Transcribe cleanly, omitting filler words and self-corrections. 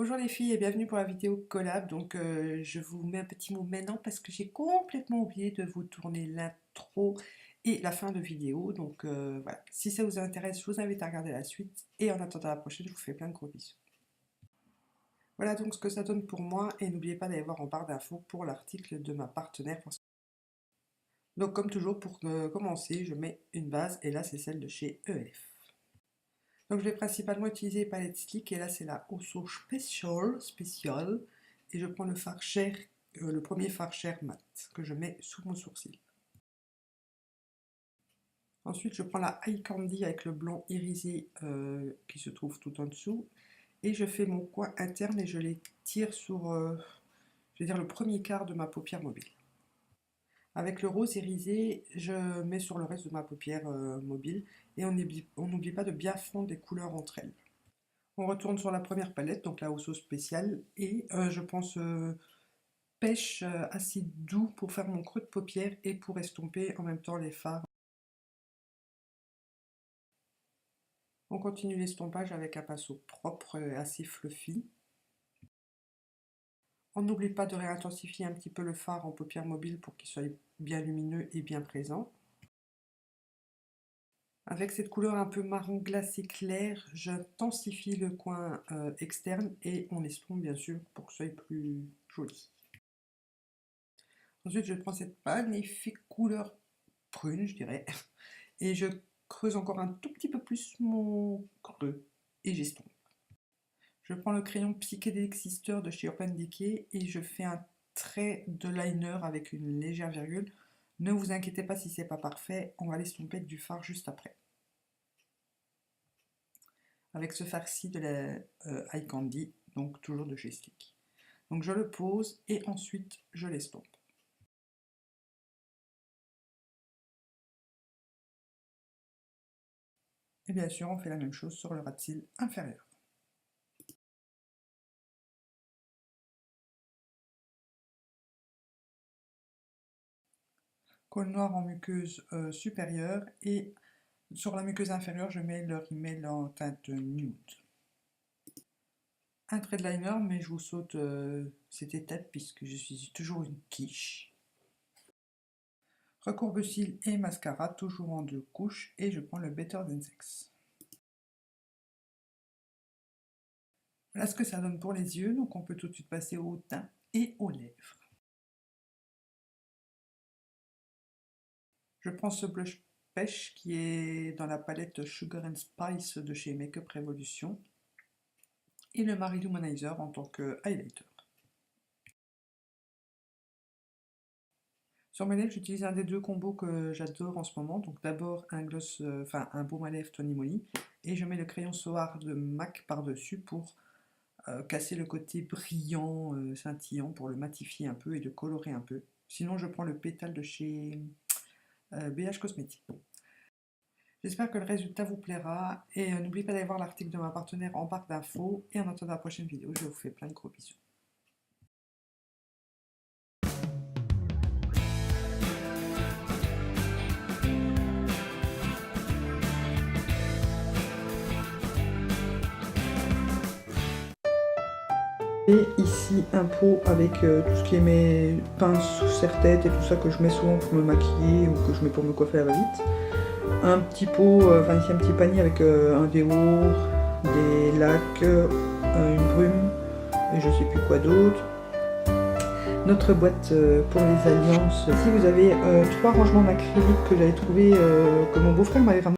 Bonjour les filles et bienvenue pour la vidéo collab. Donc je vous mets un petit mot maintenant parce que j'ai complètement oublié de vous tourner l'intro et la fin de vidéo. Donc voilà, si ça vous intéresse, je vous invite à regarder la suite. Et en attendant la prochaine, je vous fais plein de gros bisous. Voilà donc ce que ça donne pour moi et n'oubliez pas d'aller voir en barre d'infos pour l'article de ma partenaire. Donc comme toujours pour commencer, je mets une base et là c'est celle de chez EF. Donc je vais principalement utiliser les palettes Slick et là c'est la Osso Special et je prends le fard Share, le premier fard Share mat que je mets sous mon sourcil. Ensuite je prends la Eye Candy avec le blanc irisé qui se trouve tout en dessous et je fais mon coin interne et je les tire sur je vais dire le premier quart de ma paupière mobile. Avec le rose irisé, je mets sur le reste de ma paupière mobile et on n'oublie pas de bien fondre les couleurs entre elles. On retourne sur la première palette, donc la Osso spéciale, et je prends ce pêche assez doux pour faire mon creux de paupière et pour estomper en même temps les fards. On continue l'estompage avec un pinceau propre, assez fluffy. On n'oublie pas de réintensifier un petit peu le fard en paupière mobile pour qu'il soit bien lumineux et bien présent. Avec cette couleur un peu marron glacé clair, j'intensifie le coin externe et on estompe bien sûr pour que ce soit plus joli. Ensuite, je prends cette magnifique couleur prune, je dirais, et je creuse encore un tout petit peu plus mon creux et j'estompe. Je prends le crayon Psychedelic Sister de chez Urban Decay et je fais un trait de liner avec une légère virgule. Ne vous inquiétez pas si c'est pas parfait, on va l'estomper avec du fard juste après. Avec ce fard-ci de la Eye Candy, donc toujours de chez Slick. Donc je le pose et ensuite je l'estompe. Et bien sûr, on fait la même chose sur le ras de cils inférieur. Colle noir en muqueuse supérieure et sur la muqueuse inférieure, je mets le rímel en teinte nude. Un trait de liner, mais je vous saute cette étape puisque je suis toujours une quiche. Recourbe-cils et mascara, toujours en 2 couches, et je prends le Better Than Sex. Voilà ce que ça donne pour les yeux, donc on peut tout de suite passer au teint et aux lèvres. Je prends ce blush pêche qui est dans la palette Sugar and Spice de chez Makeup Revolution et le Marie Luminizer en tant que highlighter. Sur mes lèvres, j'utilise un des deux combos que j'adore en ce moment. Donc d'abord un gloss, un baume à lèvres Tony Moly et je mets le crayon Soar de MAC par-dessus pour casser le côté brillant, scintillant, pour le matifier un peu et le colorer un peu. Sinon, je prends le pétale de chez BH Cosmetics. J'espère que le résultat vous plaira et n'oubliez pas d'aller voir l'article de ma partenaire en barre d'infos et en attendant la prochaine vidéo, je vous fais plein de gros bisous. Et ici un pot avec tout ce qui est mes pinces serre-tête et tout ça que je mets souvent pour me maquiller ou que je mets pour me coiffer à la va-vite. Un petit pot, ici un petit panier avec un déo, des lacs, une brume et je sais plus quoi d'autre. Notre boîte pour les alliances. Ici vous avez 3 rangements d'acrylique que j'avais trouvé, que mon beau-frère m'avait ramené.